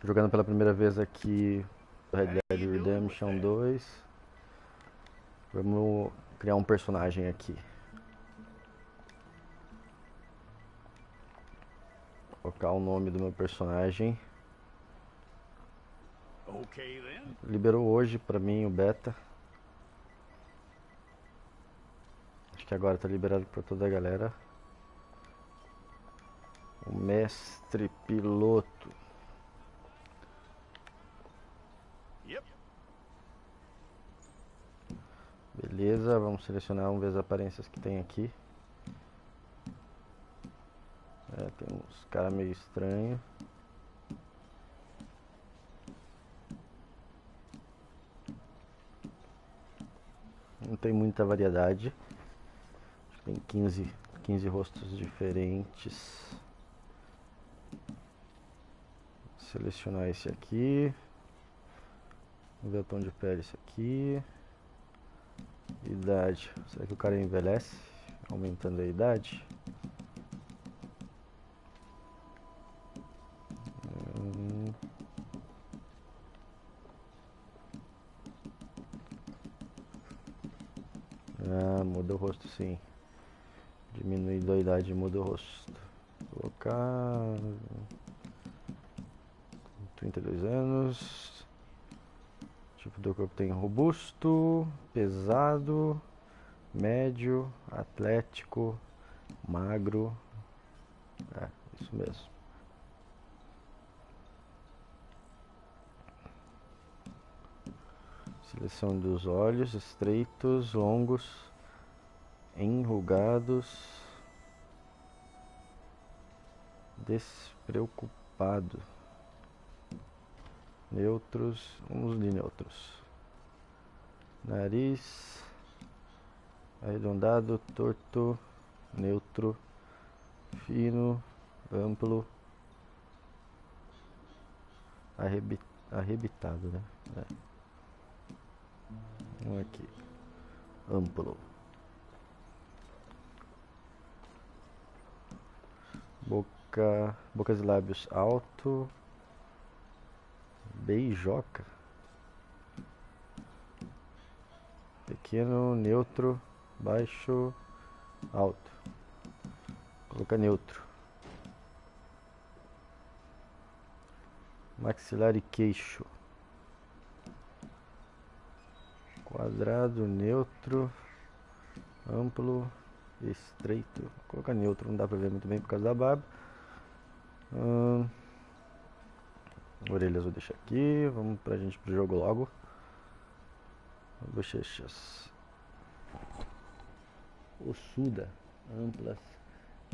Jogando pela primeira vez aqui Red Dead Redemption 2. Vamos criar um personagem aqui. Vou colocar o nome do meu personagem. Liberou hoje pra mim o beta. Acho que agora tá liberado pra toda a galera. O mestre piloto. Beleza, vamos selecionar, vamos ver as aparências que tem aqui. Tem uns caras meio estranhos. Não tem muita variedade. Acho que tem 15 rostos diferentes. Vou selecionar esse aqui. Vamos ver o tom de pele esse aqui. Idade. Será que o cara envelhece? Aumentando a idade. Muda o rosto sim. Diminuindo a idade, muda o rosto. Vou colocar 32 anos. Tipo do corpo tem robusto, pesado, médio, atlético, magro. Isso mesmo. Seleção dos olhos, estreitos, longos, enrugados, despreocupado, neutros, vamos de neutros. Nariz arredondado, torto, neutro, fino, amplo, arrebitado, né? Um aqui, amplo. Bocas e lábios alto, beijoca, pequeno, neutro, baixo, alto. Coloca neutro. Maxilar e queixo. Quadrado, neutro, amplo, estreito. Vou colocar neutro, não dá pra ver muito bem por causa da barba. Orelhas vou deixar aqui. Vamos pra gente pro jogo logo. Bochechas. Ossuda, amplas,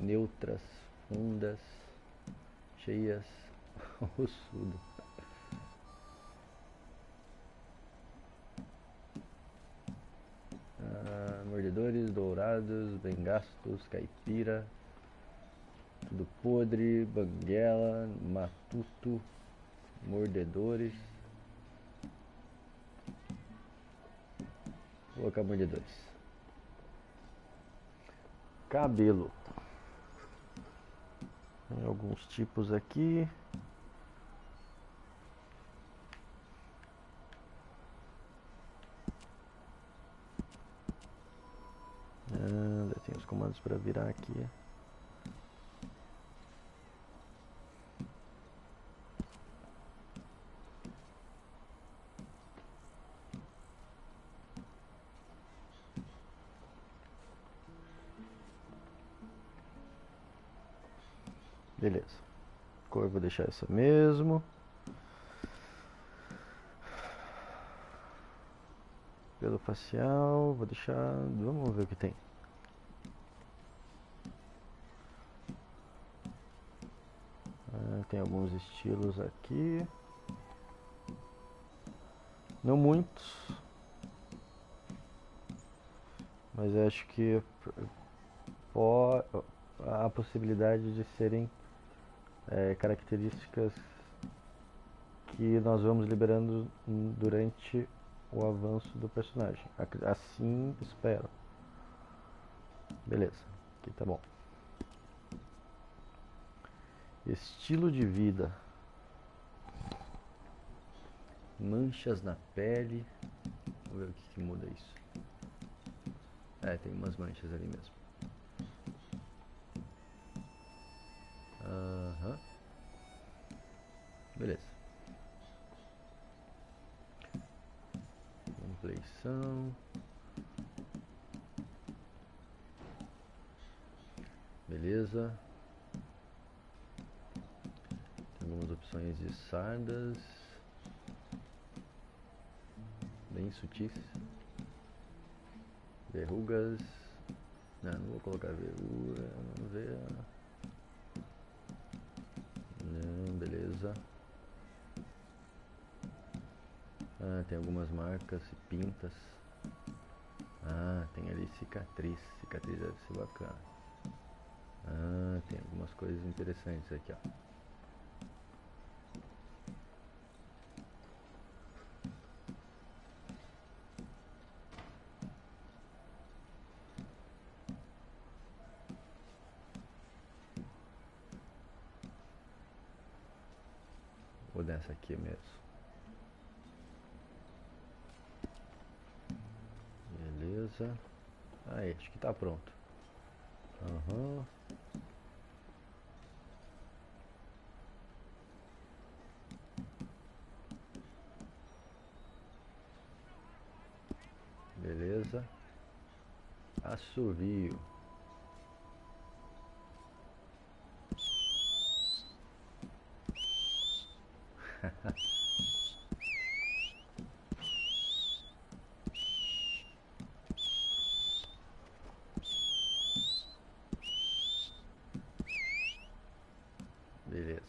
neutras, fundas, cheias. Ossudo. Mordedores, dourados, bem gastos, caipira, tudo podre, banguela, matuto, mordedores. Vou colocar mordedores. Cabelo. Tem alguns tipos aqui. Tem os comandos para virar aqui. Beleza. Cor vou deixar essa mesmo. Pelo facial, vou deixar. Vamos ver o que tem. Tem alguns estilos aqui. Não muitos. Mas acho que há a possibilidade de serem características que nós vamos liberando durante o avanço do personagem. Assim espero. Beleza, aqui tá bom. Estilo de vida. Manchas na pele. Vamos ver o que muda isso. É, tem umas manchas ali mesmo. Aham. Beleza. Compleição. Beleza. Tem algumas opções de sardas. Bem sutis. Verrugas. Não vou colocar verruga. Vamos ver. Não, beleza. Tem algumas marcas e pintas. Tem ali cicatriz. Cicatriz deve ser bacana. Tem algumas coisas interessantes aqui, ó. Vou nessa aqui mesmo. Beleza. Aí, acho que tá pronto. Aham. Beleza. Assovio. Beleza.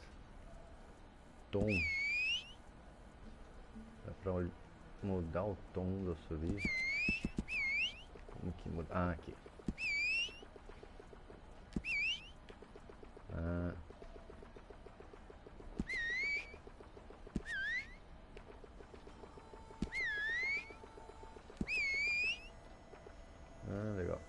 Tom. Dá pra mudar o tom do assovio? Como que muda? Aqui. Legal.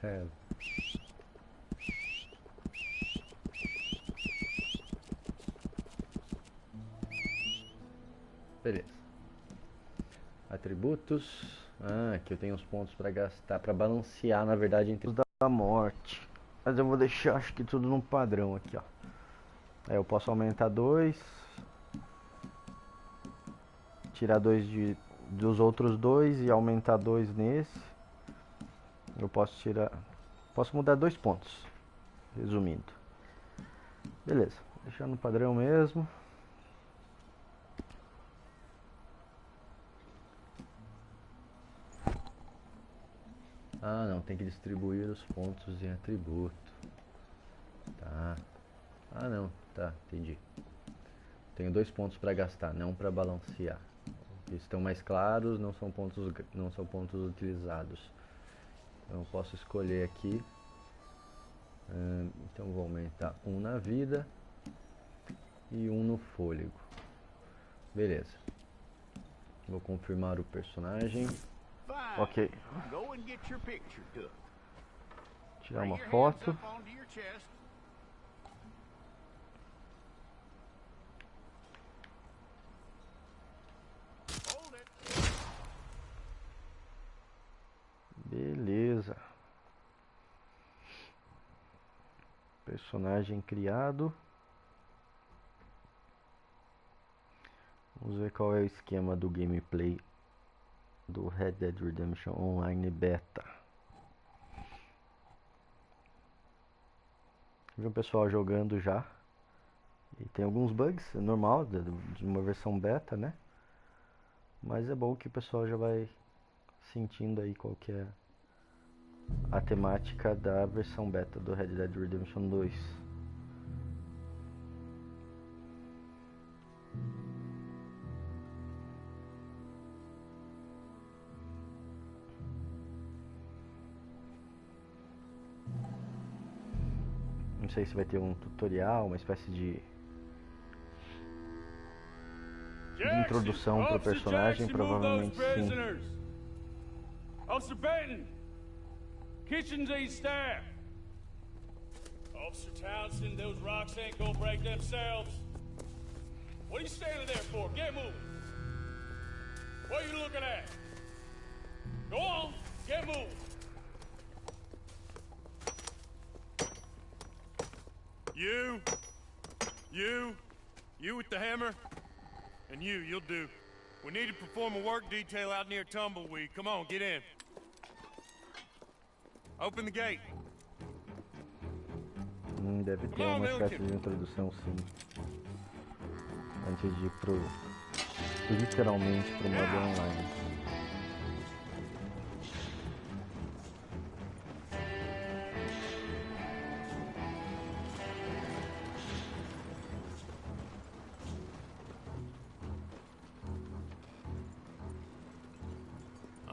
É. Beleza. Atributos. Aqui eu tenho os pontos para gastar, para balancear, na verdade, entre os da morte. Mas eu vou deixar, acho que tudo no padrão aqui, ó. Aí eu posso aumentar 2, tirar 2 dos outros 2 e aumentar 2 nesse. Eu posso mudar 2 pontos, resumindo. Beleza, deixar no padrão mesmo. Não, tem que distribuir os pontos em atributo. Tá. Não, tá, entendi. Tenho 2 pontos para gastar, não para balancear. Estão mais claros, não são pontos utilizados. Então eu posso escolher aqui. Então vou aumentar 1 na vida e 1 no fôlego. Beleza. Vou confirmar o personagem. Ok. Tirar uma foto. Beleza. Personagem criado. Vamos ver qual é o esquema do gameplay do Red Dead Redemption Online Beta. Vi um pessoal jogando já. E tem alguns bugs, é normal, de uma versão beta, né? Mas é bom que o pessoal já vai sentindo aí qual que é a temática da versão beta do Red Dead Redemption 2. Não sei se vai ter um tutorial, uma espécie de de introdução para o personagem, provavelmente sim. Officer Benton, kitchens ain't staffed. Officer Townsend, those rocks ain't gonna break themselves. What are you standing there for? Get moving. What are you looking at? Go on, get moving. You with the hammer? And you'll do. We need to perform a work detail out near Tumbleweed. Come on, get in. Open the gate. Deve ter uma espécie de introdução, sim. Antes de ir literalmente pro modo online.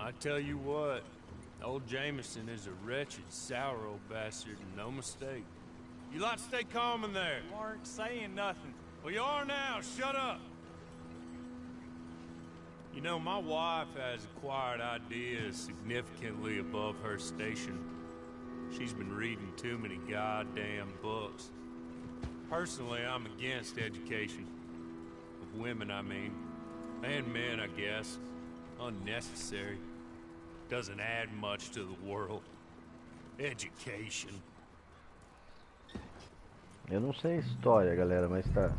I tell you what, old Jameson is a wretched, sour old bastard, and no mistake. You like to stay calm in there. You aren't saying nothing. Well, you are now. Shut up. You know, my wife has acquired ideas significantly above her station. She's been reading too many goddamn books. Personally, I'm against education. Of women, I mean. And men, I guess. Unnecessary. Doesn't add much to the world. Education. Eu não sei a história, galera, mas tá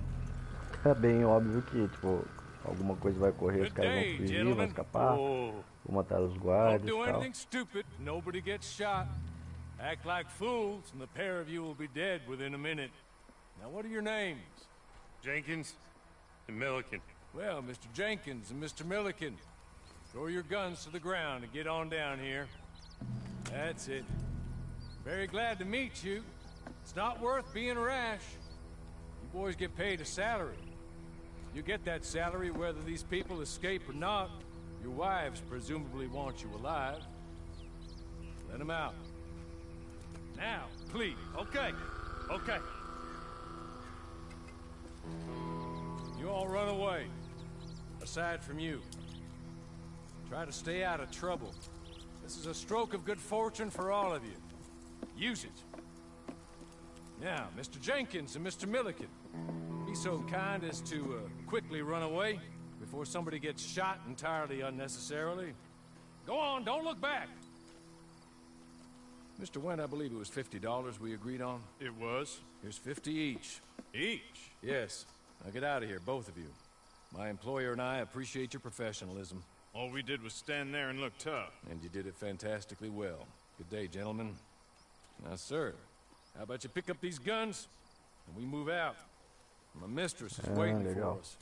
bem óbvio que, tipo, alguma coisa vai ocorrer, os caras vão fugir, vão escapar, vão matar os guardas e tal. Stupid. Nobody gets shot. Act like fools, and the pair of you will be dead within a minute. Now, what are your names? Jenkins and Milliken. Well, Mr. Jenkins and Mr. Milliken, throw your guns to the ground and get on down here. That's it. Very glad to meet you. It's not worth being rash. You boys get paid a salary. You get that salary whether these people escape or not. Your wives presumably want you alive. Let them out. Now, please. Okay. Okay. You all run away. Aside from you. Try to stay out of trouble. This is a stroke of good fortune for all of you. Use it. Now, Mr. Jenkins and Mr. Milliken, be so kind as to quickly run away before somebody gets shot entirely unnecessarily. Go on, don't look back. Mr. Wendt, I believe it was $50 we agreed on. It was. Here's 50 each. Each? Yes. Now get out of here, both of you. My employer and I appreciate your professionalism. All we did was stand there and look tough. And you did it fantastically well. Good day, gentlemen. Now, sir, how about you pick up these guns, and we move out? My mistress is waiting for us.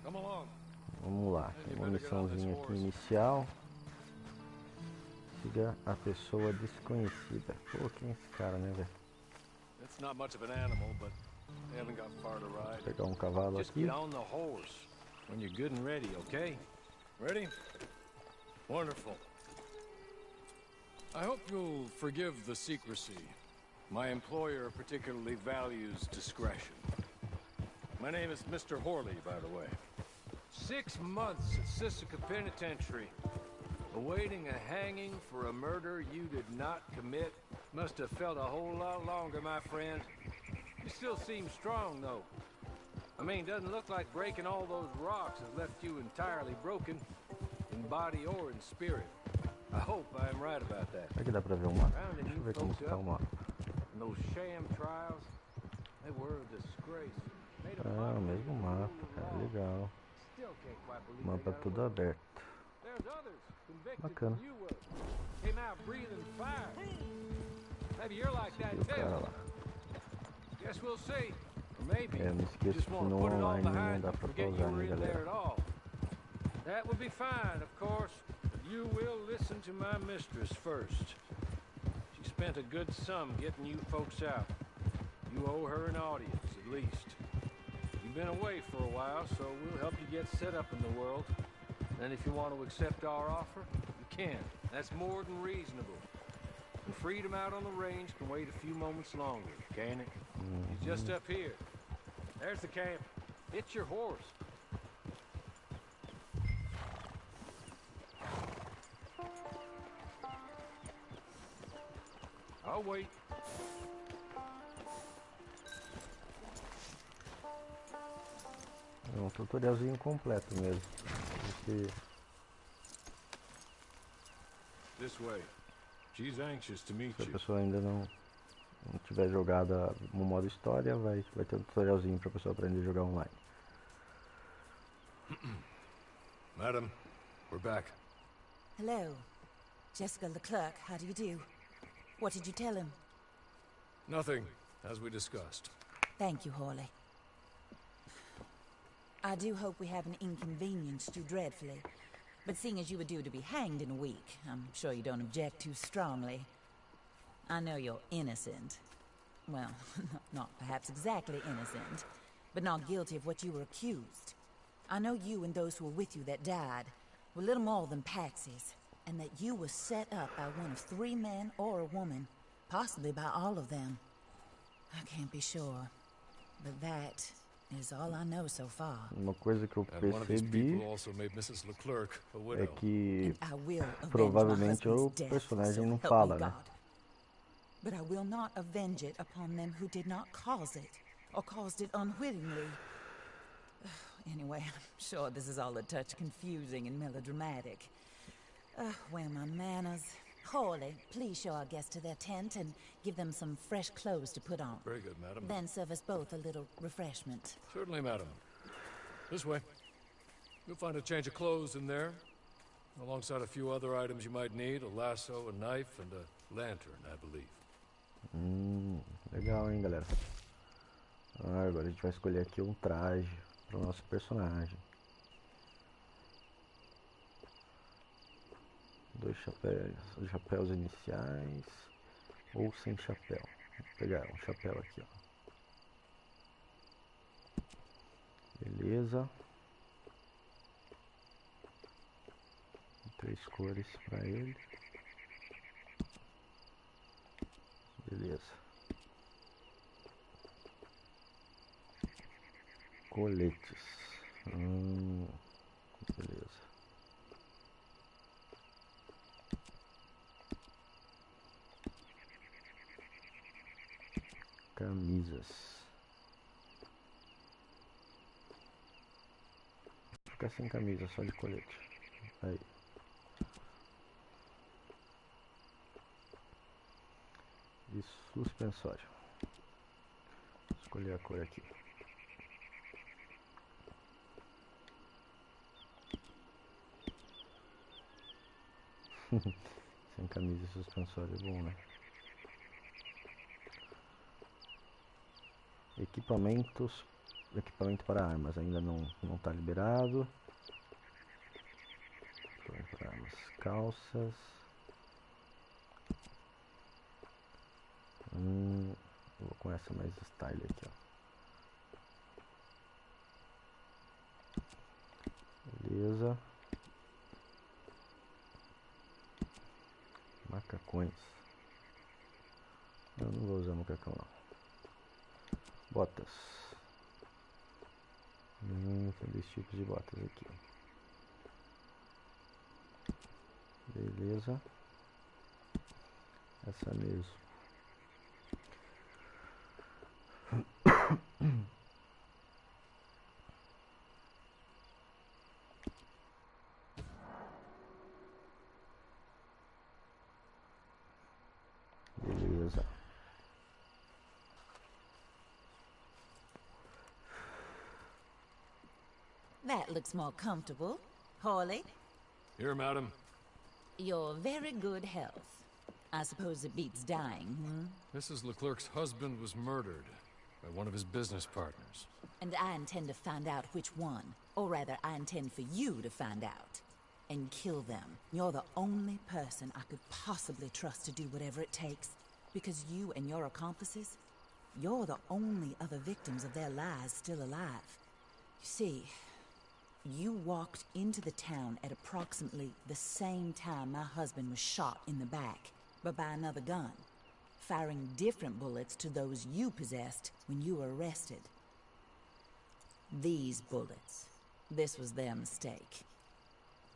Come along. Vamos lá, tem uma missãozinha aqui inicial. Siga a pessoa desconhecida. Pô, quem é esse cara, né, velho? It's not much of an animal, but they haven't got far to ride. Vou pegar um cavalo Just aqui. get on the horse when you're good and ready, okay? Ready? Wonderful. I hope you'll forgive the secrecy. My employer particularly values discretion. My name is Mr. Horley, by the way. 6 months at Sisika Penitentiary, awaiting a hanging for a murder you did not commit. Must have felt a whole lot longer, my friend. You still seem strong, though. I mean, doesn't look like breaking all those rocks has left you entirely broken, in body or in spirit. I hope I am right about that. Será que dá pra ver um mapa? Deixa eu ver como está o mapa. Those sham trials, they were a disgrace. Ah, o mesmo mapa, cara, legal. Mapa tudo aberto. Bacana. Maybe you're like that E o cara too. lá. Guess we'll see. Or maybe Eu não esqueço just que want to no put it all online não behind dá and pra forget you pausar, were né, in there galera? at all. That would be fine, of course. You will listen to my mistress first. She spent a good sum getting you folks out. You owe her an audience, at least. You've been away for a while, so we'll help you get set up in the world. And if you want to accept our offer, you can. That's more than reasonable. And freedom out on the range can wait a few moments longer, can it? He's just up here. There's the camp. It's your horse. I'll wait. É um tutorialzinho completo mesmo. Porque This way. She's anxious to meet se a you. pessoa ainda não tiver jogado no modo história, vai ter um tutorialzinho pra pessoa aprender a jogar online. Madam, we're back. Hello. Jessica Leclerc, how do you do? What did you tell him? Nothing, as we discussed. Thank you, Hawley. I do hope we haven't inconvenienced you dreadfully. But seeing as you were due to be hanged in a week, I'm sure you don't object too strongly. I know you're innocent. Well, not perhaps exactly innocent, but not guilty of what you were accused. I know you and those who were with you that died were little more than patsies, and that you were set up by one of 3 men or a woman, possibly by all of them. I can't be sure, but that is all I know so far. Uma coisa que eu And one of these percebi people also made Mrs. Leclerc a é widow. que And I will avenge provavelmente my o husband's death, personagem so não help fala, me né? God. But I will not avenge it upon them who did not cause it, or caused it unwittingly. Anyway, I'm sure this is all a touch confusing and melodramatic. Where are my manners? Hawley, please show our guests to their tent and give them some fresh clothes to put on. Very good, madam. Then serve us both a little refreshment. Certainly, madam. This way. You'll find a change of clothes in there, alongside a few other items you might need, a lasso, a knife, and a lantern, I believe. Legal, hein, galera? Agora a gente vai escolher aqui um traje para o nosso personagem. 2 chapéus iniciais ou sem chapéu. Vou pegar um chapéu aqui, ó. Beleza. 3 cores para ele. Beleza. Coletes. Beleza. Camisas. Vou ficar sem camisa, só de colete. Aí. E suspensório. Vou escolher a cor aqui. Sem camisa e suspensório é bom, né? Equipamento para armas ainda não está liberado. Equipamento para armas, calças. Vou com essa mais style aqui, ó. Beleza. Macacões. Eu não vou usar macacão não. Botas. Tem 2 tipos de botas aqui. Beleza. Essa mesmo. Beleza. That looks more comfortable. Hawley, Here, madam. your very good health. I suppose it beats dying, hmm? Mrs. Leclerc's husband was murdered by one of his business partners. And I intend to find out which one. Or rather, I intend for you to find out. And kill them. You're the only person I could possibly trust to do whatever it takes. Because you and your accomplices, you're the only other victims of their lies still alive. You see, you walked into the town at approximately the same time my husband was shot in the back. but by another gun, firing different bullets to those you possessed when you were arrested. These bullets, this was their mistake.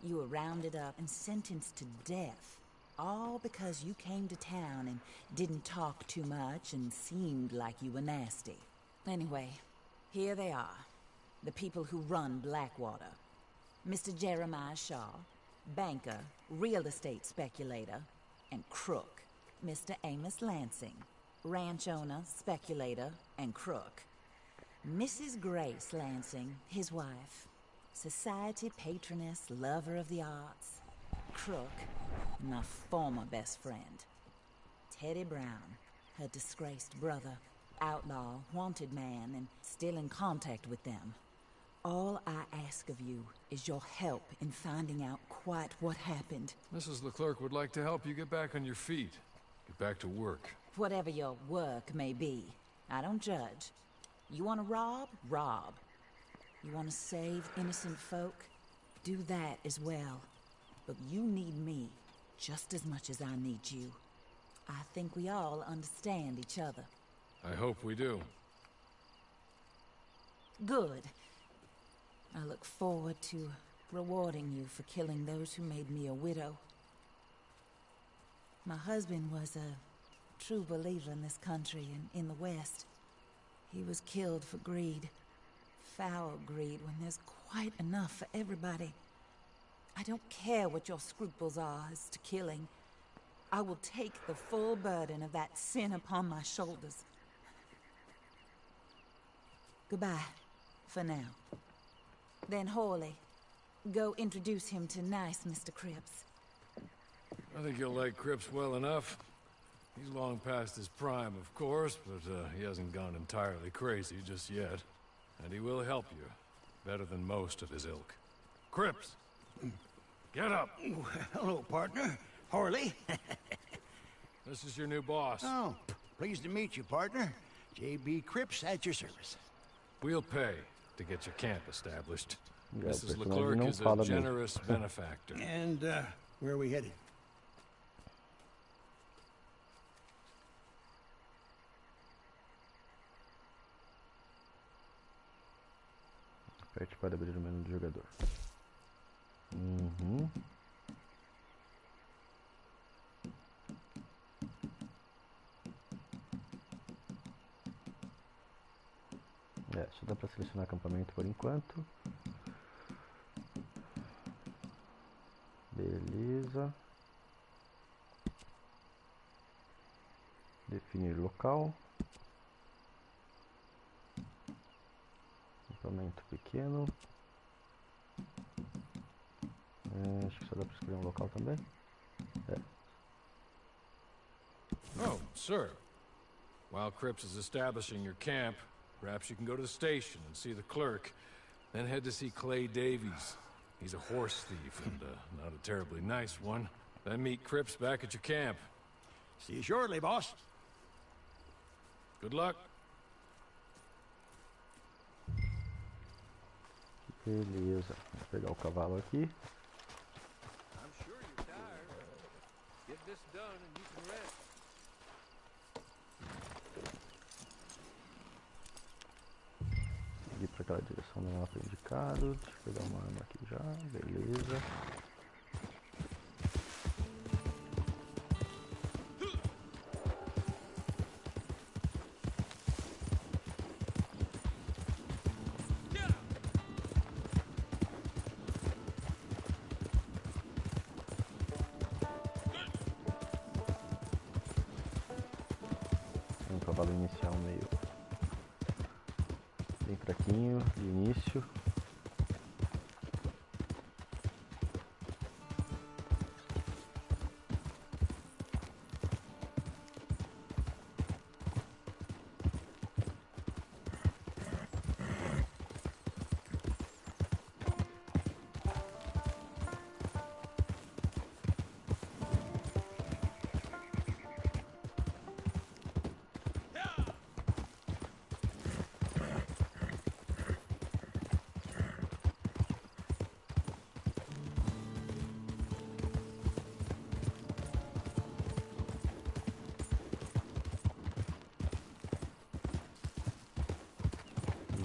You were rounded up and sentenced to death, all because you came to town and didn't talk too much and seemed like you were nasty. Anyway, here they are, the people who run Blackwater. Mr. Jeremiah Shaw, banker, real estate speculator, and crook. Mr. Amos Lansing, ranch owner, speculator, and crook. Mrs. Grace Lansing, his wife, society patroness, lover of the arts, crook, and my former best friend. Teddy Brown, her disgraced brother, outlaw, wanted man, and still in contact with them. All I ask of you is your help in finding out quite what happened. Mrs. Leclerc would like to help you get back on your feet. Get back to work. Whatever your work may be, I don't judge. You want to rob? Rob. You want to save innocent folk? Do that as well. But you need me just as much as I need you. I think we all understand each other. I hope we do. Good. I look forward to rewarding you for killing those who made me a widow. My husband was a true believer in this country and in the West. He was killed for greed. Foul greed when there's quite enough for everybody. I don't care what your scruples are as to killing. I will take the full burden of that sin upon my shoulders. Goodbye, for now. Then Hawley, go introduce him to nice Mr. Cripps. I think you'll like Cripps well enough. He's long past his prime, of course, but he hasn't gone entirely crazy just yet. And he will help you, better than most of his ilk. Cripps! Get up! Hello, partner. Harley. This is your new boss. Oh, pleased to meet you, partner. J.B. Cripps at your service. We'll pay to get your camp established. Yeah, Mrs. personagem Leclerc não is fala a mesmo. generous benefactor. And, where are we headed? Aperte para abrir o menu do jogador. Uhum. Só dá para selecionar acampamento por enquanto. Beleza. Definir local. Acampamento pequeno. Acho que só dá para escolher um local também. Oh, sir. While Cripps is establishing your camp, perhaps you can go to the station and see the clerk, then head to see Clay Davies. He's a horse thief and not a terribly nice one. Then meet Cripps back at your camp. See you shortly, boss. Good luck. Beleza. Vou pegar o cavalo aqui. I'm sure you're tired. Get this done and you can rest. Seguir para aquela direção do mapa indicado. Deixa eu pegar uma arma aqui já. Beleza. Um cavalo inicial meio bem fraquinho de início.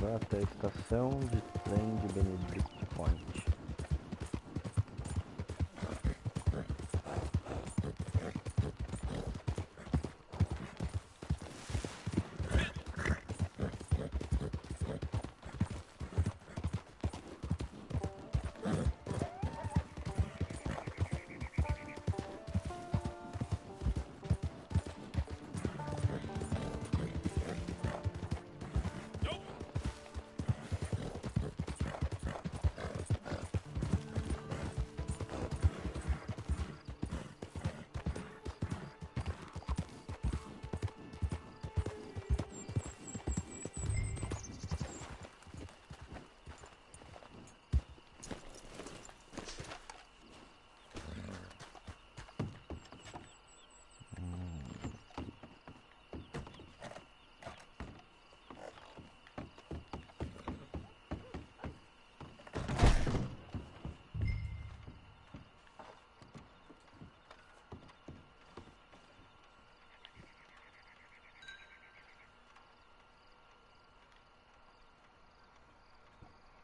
Vá até a estação de trem de Benedict Point.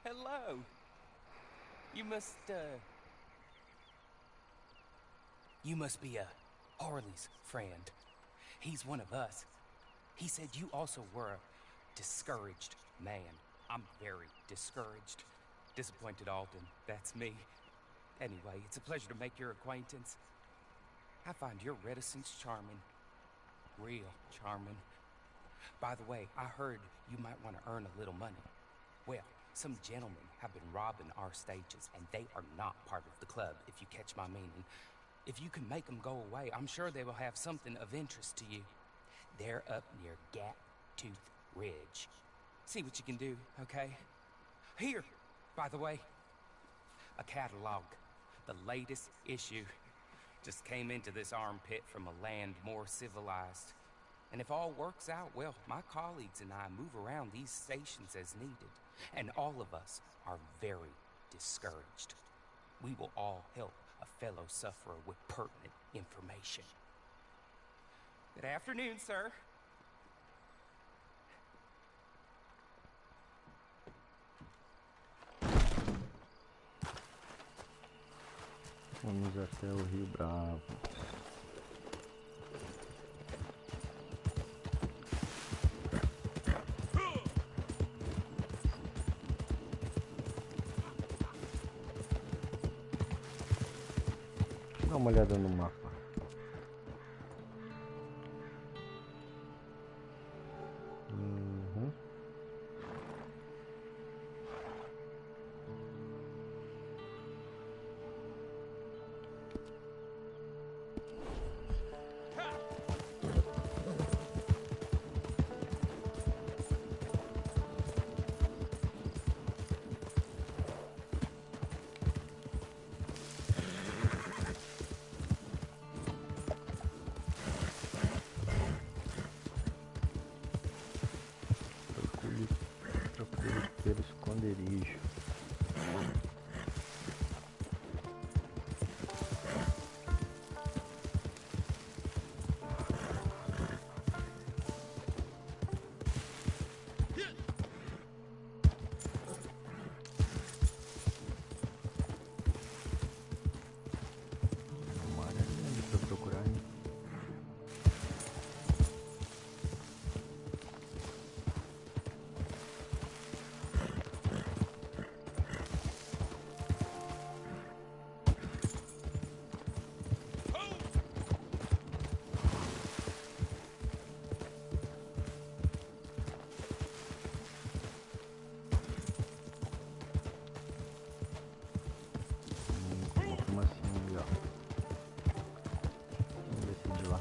Hello. You must be Harley's friend. He's one of us. He said you also were a discouraged man. I'm very discouraged. Disappointed Alden, that's me. Anyway, it's a pleasure to make your acquaintance. I find your reticence charming. Real charming. By the way, I heard you might want to earn a little money. Well, some gentlemen have been robbing our stages, and they are not part of the club, if you catch my meaning. If you can make them go away, I'm sure they will have something of interest to you. They're up near Gap Tooth Ridge. See what you can do, okay? Here, by the way, a catalog. The latest issue. Just came into this armpit from a land more civilized. And if all works out, well, my colleagues and I move around these stations as needed. And all of us are very discouraged. We will all help a fellow sufferer with pertinent information. Good afternoon, sir. Vamos até o Rio Bravo. Dá uma olhada no mapa. Pelo esconderijo. Uma área grande para procurar, hein? Como assim, legal? Vamos ver se de lá.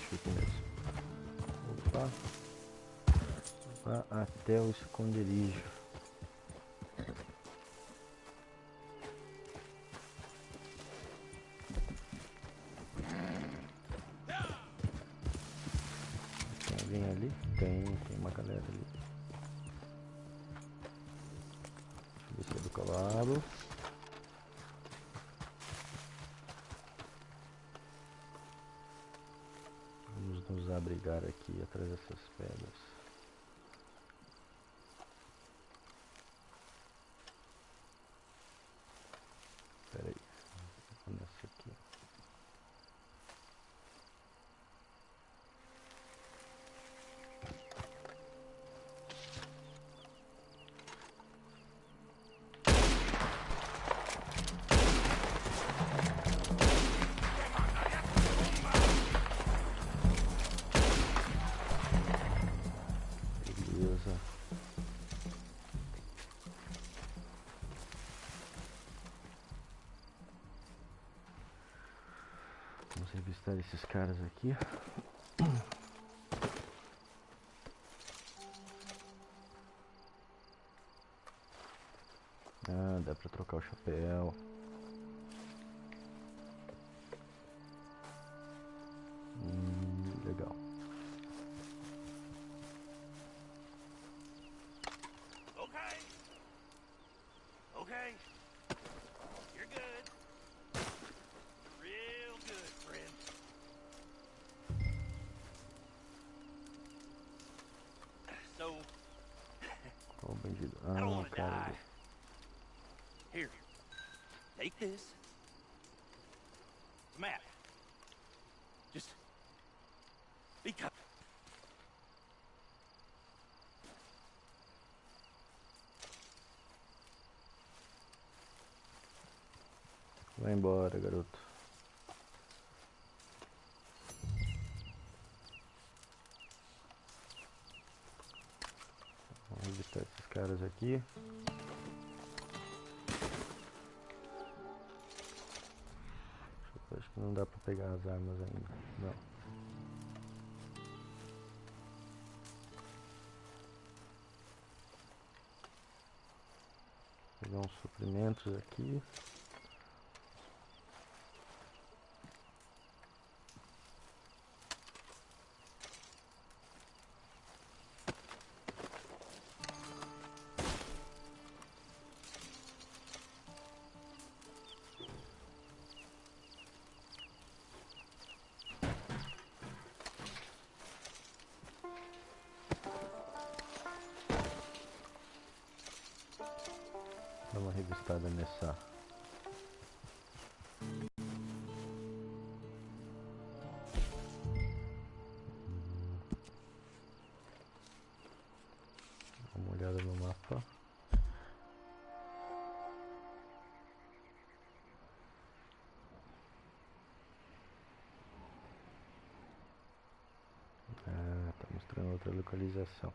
Chique mesmo. Opa. Vá até o esconderijo. Tem alguém ali? Tem uma galera ali. Deixa eu descer do cavalo. ligar aqui atrás dessas pedras. Espera aí, vou nessa aqui. Beleza. Vamos revistar esses caras aqui. Ah, dá pra trocar o chapéu. Legal. Okay. Okay. You're good. Real good, friend. So, Qual o bandido? I don't Ah, o want to cara die. ali. Here, take this. It's a map. Just be kind. Vai embora, garoto. Vamos revistar esses caras aqui. Acho que não dá pra pegar as armas ainda. Não. Pegar uns suprimentos aqui. Dá uma revistada nessa. Dá uma olhada no mapa. Ah, tá mostrando outra localização.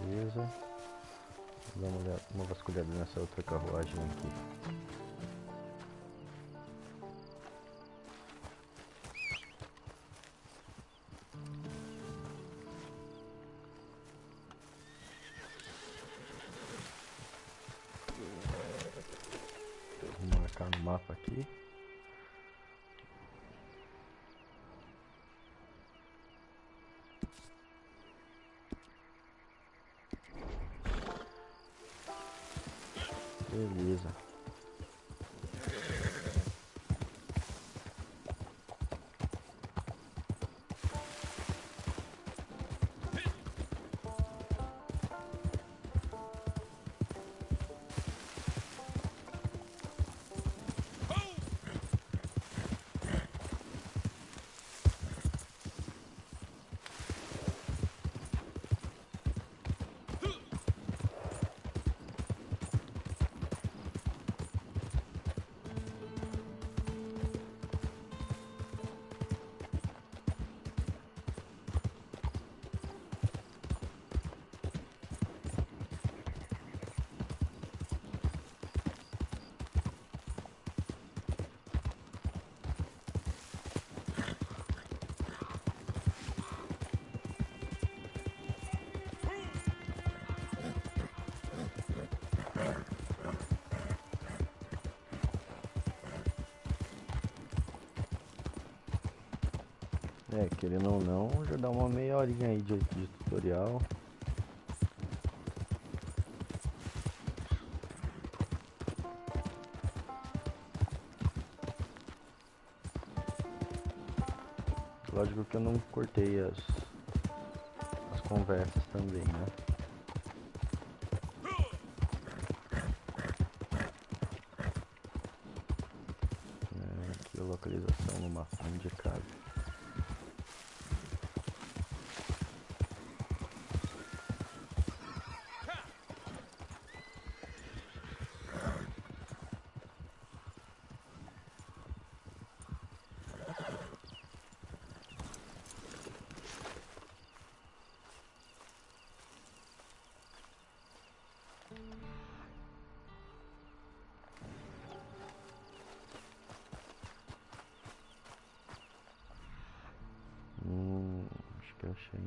Beleza. Vou dar uma vasculhada nessa outra carruagem aqui. Vou marcar no mapa aqui. Beleza. Querendo ou não, já dá uma meia horinha aí de tutorial. Lógico que eu não cortei as conversas também, né? Aqui a localização no mapa indicado. Acho que eu achei.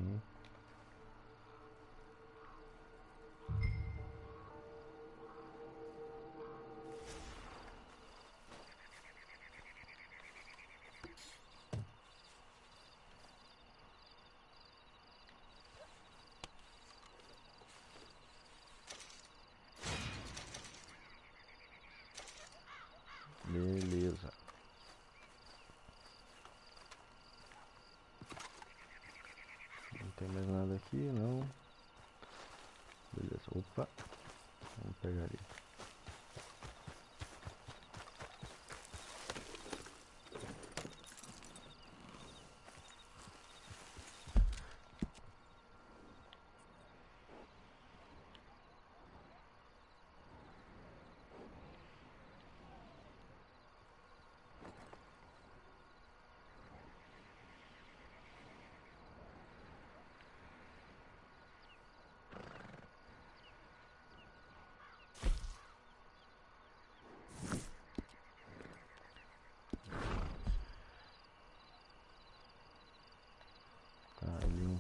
Beleza. Não tem mais nada aqui, não. Beleza, opa. Vamos pegar ali.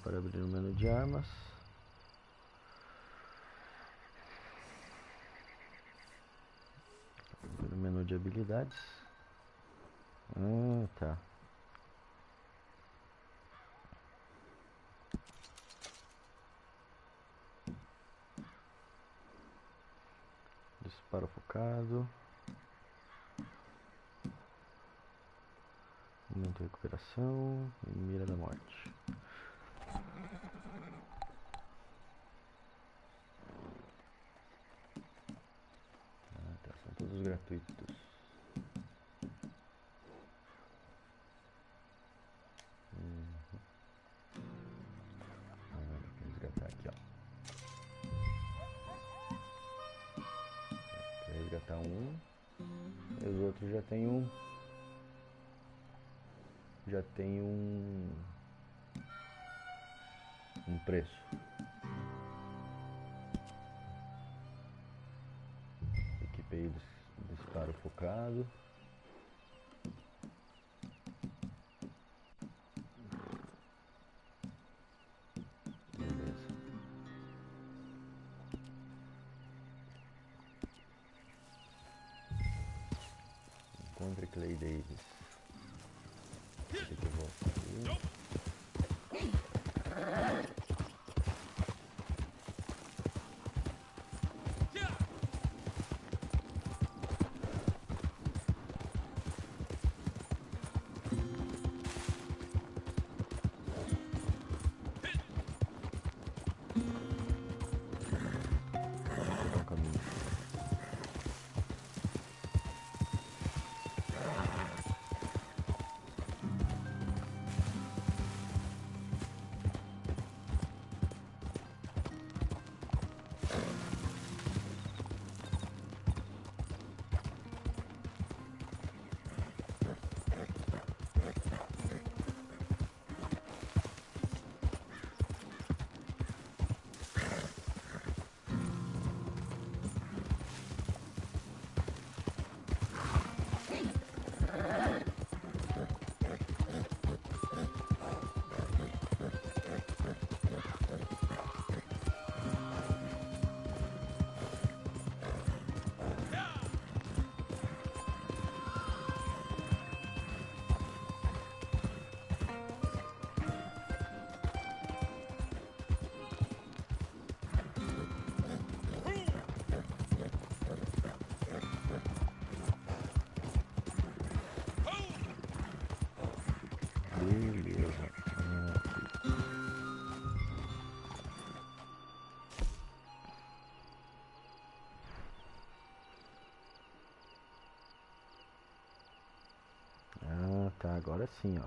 Para abrir o menu de armas. Abrir o menu de habilidades. Tá. Disparo focado. Momento de recuperação e mira da morte. Tá, são todos gratuitos. Vou resgatar aqui, ó. Vou resgatar um. E os outros já tem um. Já tem um preço. Equipei disparo focado. Beleza. Encontre Clay Davis. Esse aqui eu vou aqui. Agora sim, ó.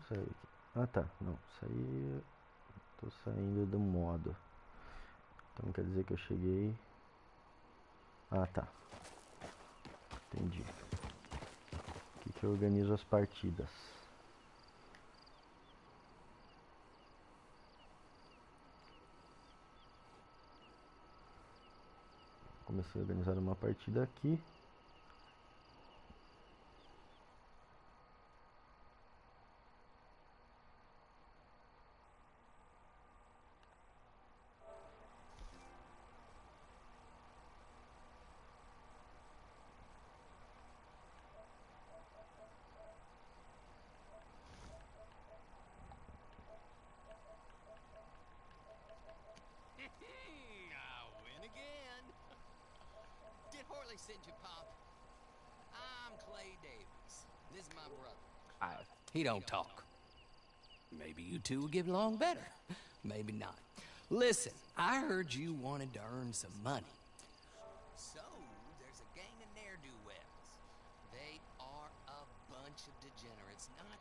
Sair. Ah tá, não, saí. Tô saindo do modo. Então quer dizer que eu cheguei. Ah tá. Entendi. Aqui que eu organizo as partidas. Comecei a organizar uma partida aqui. I win again. Did Horley send you, Pop? I'm Clay Davis. This is my brother. He don't talk. Maybe you two will get along better. Maybe not. Listen, I heard you wanted to earn some money. So, there's a gang of ne'er-do-wells. They are a bunch of degenerates, not...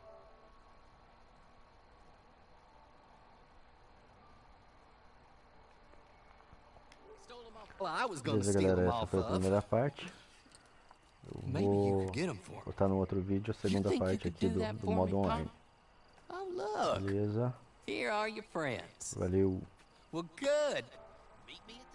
Stole them off. Well, I was gonna Beleza, steal galera, them essa off foi a of. primeira parte. Eu Maybe you vou could get them for me. botar no outro vídeo a segunda think you parte could aqui do that do for modo me, Pop? online. Oh, look. Beleza? Here are your friends. Valeu. Well, good. Meet me at